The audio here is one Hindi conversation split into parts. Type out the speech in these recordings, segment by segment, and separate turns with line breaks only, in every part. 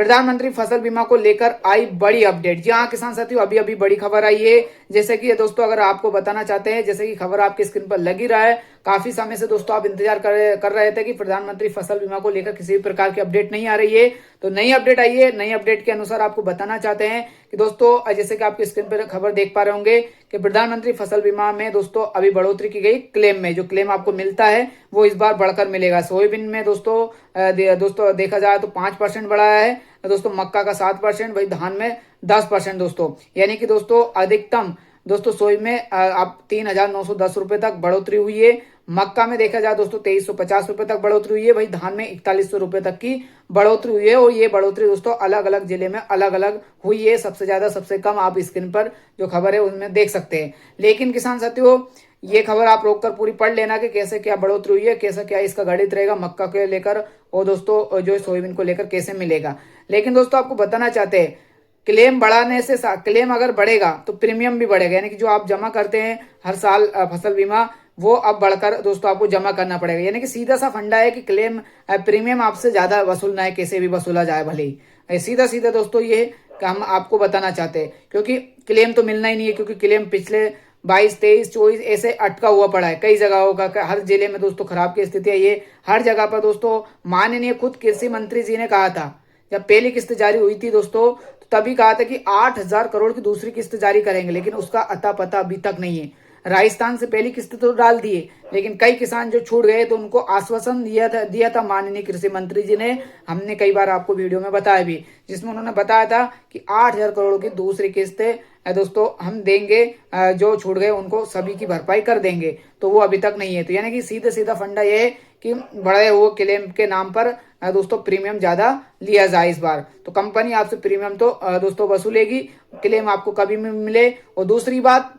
प्रधानमंत्री फसल बीमा को लेकर आई बड़ी अपडेट। जी हाँ किसान साथियों, अभी अभी बड़ी खबर आई है। जैसे कि दोस्तों अगर आपको बताना चाहते हैं, जैसे कि खबर आपकी स्क्रीन पर लगी रहा है, काफी समय से दोस्तों आप इंतजार कर रहे थे कि प्रधानमंत्री फसल बीमा को लेकर किसी भी प्रकार की अपडेट नहीं आ रही है। तो नई अपडेट आई है। नई अपडेट के अनुसार आपको बताना चाहते हैं कि दोस्तों जैसे कि आपकी स्क्रीन पर खबर देख पा रहे होंगे कि प्रधानमंत्री फसल बीमा में दोस्तों अभी बढ़ोतरी की गई। क्लेम में जो क्लेम आपको मिलता है वो इस बार बढ़कर मिलेगा। सोयाबीन में दोस्तों देखा जाए तो 5% बढ़ाया है दोस्तों, मक्का का 7%, वही धान में 10% दोस्तों। यानी कि दोस्तों अधिकतम दोस्तों सोई में आप 3,910 रुपए तक बढ़ोतरी हुई है। मक्का में देखा जाए दोस्तों 2,350 रुपए तक बढ़ोतरी हुई है। वही धान में 4,100 रुपए तक की बढ़ोतरी हुई है। और ये बढ़ोतरी दोस्तों अलग अलग जिले में अलग अलग हुई है। सबसे ज्यादा सबसे कम आप स्क्रीन पर जो खबर है उनमें देख सकते हैं। लेकिन किसान साथियों ये खबर आप रोक कर पूरी पढ़ लेना कि कैसे क्या बढ़ोतरी हुई है, कैसा क्या इसका गणित रहेगा मक्का को लेकर और दोस्तों जो सोयाबीन को लेकर कैसे मिलेगा। लेकिन दोस्तों आपको बताना चाहते हैं क्लेम बढ़ाने से क्लेम अगर बढ़ेगा तो प्रीमियम भी बढ़ेगा। यानी कि जो आप जमा करते हैं हर साल फसल बीमा वो अब बढ़कर दोस्तों आपको जमा करना पड़ेगा। यानी कि सीधा सा फंडा है कि क्लेम प्रीमियम आपसे ज्यादा वसूलना है, कैसे भी वसूला जाए भले ही। सीधा सीधा दोस्तों ये कि हम आपको बताना चाहते हैं, क्योंकि क्लेम तो मिलना ही नहीं है, क्योंकि क्लेम पिछले 22, 23, 24 ऐसे अटका हुआ पड़ा है कई जगहों का। हर जिले में दोस्तों खराब की स्थिति है। ये हर जगह पर दोस्तों माननीय खुद कृषि मंत्री जी ने कहा था जब पहली किस्त जारी हुई थी दोस्तों, तो तभी कहा था कि 8,000 करोड़ की दूसरी किस्त जारी करेंगे, लेकिन उसका अता पता अभी तक नहीं है। राजस्थान से पहली किस्त तो डाल दिए, लेकिन कई किसान जो छूट गए तो उनको आश्वासन दिया था माननीय कृषि मंत्री जी ने। हमने कई बार आपको वीडियो में बताया भी, जिसमें उन्होंने बताया था कि 8,000 करोड़ की दूसरी किस्त दोस्तों हम देंगे, जो छूट गए उनको सभी की भरपाई कर देंगे। तो वो अभी तक नहीं है। तो यानी कि सीधा सीधा फंडा ये है कि बढ़े हुए क्लेम के नाम पर दोस्तों प्रीमियम ज्यादा लिया जाए इस बार। तो कंपनी आपसे प्रीमियम तो दोस्तों वसूलेगी, क्लेम आपको कभी भी मिले। और दूसरी बात,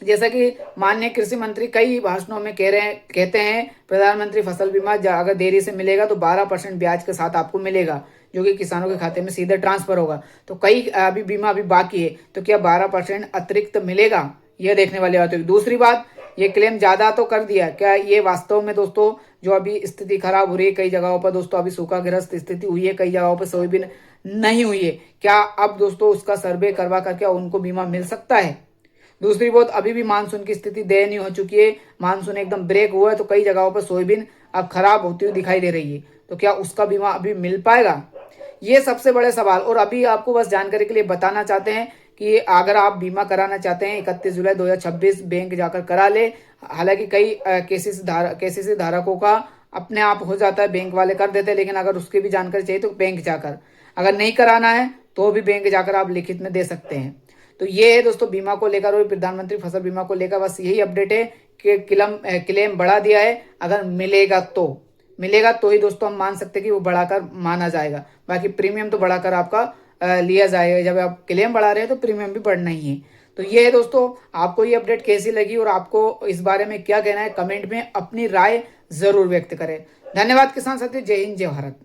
जैसा कि माननीय कृषि मंत्री कई भाषणों में कहते हैं प्रधानमंत्री फसल बीमा अगर देरी से मिलेगा तो 12% ब्याज के साथ आपको मिलेगा, जो कि किसानों के खाते में सीधे ट्रांसफर होगा। तो कई अभी बीमा अभी बाकी है, तो क्या 12% अतिरिक्त मिलेगा, यह देखने वाली बात होगी। दूसरी बात, ये क्लेम ज्यादा तो कर दिया, क्या ये वास्तव में दोस्तों जो अभी स्थिति खराब हो रही है कई जगहों पर दोस्तों, अभी सूखाग्रस्त स्थिति हुई है कई जगहों पर, सोयाबीन नहीं हुई है, क्या अब दोस्तों उसका सर्वे करवा करके उनको बीमा मिल सकता है। दूसरी बात, अभी भी मानसून की स्थिति दयनीय हो चुकी है, मानसून एकदम ब्रेक हुआ है, तो कई जगहों पर सोयाबीन अब खराब होती हुई दिखाई दे रही है। तो क्या उसका बीमा अभी मिल पाएगा, ये सबसे बड़े सवाल। और अभी आपको बस जानकारी के लिए बताना चाहते हैं कि अगर आप बीमा कराना चाहते हैं 31 जुलाई 2026 बैंक जाकर करा ले। हालांकि कई केसेस धारकों का अपने आप हो जाता है, बैंक वाले कर देते हैं, लेकिन अगर उसकी भी जानकारी चाहिए तो बैंक जाकर, अगर नहीं कराना है तो भी बैंक जाकर आप लिखित में दे सकते हैं। तो ये है दोस्तों बीमा को लेकर और प्रधानमंत्री फसल बीमा को लेकर बस यही अपडेट है कि क्लेम बढ़ा दिया है। अगर मिलेगा तो ही दोस्तों हम मान सकते हैं कि वो बढ़ाकर माना जाएगा। बाकी प्रीमियम तो बढ़ाकर आपका लिया जाएगा। जब आप क्लेम बढ़ा रहे हैं तो प्रीमियम भी बढ़ना ही है। तो ये है दोस्तों, आपको ये अपडेट कैसी लगी और आपको इस बारे में क्या कहना है, कमेंट में अपनी राय जरूर व्यक्त करें। धन्यवाद किसान साथी, जय हिंद जय भारत।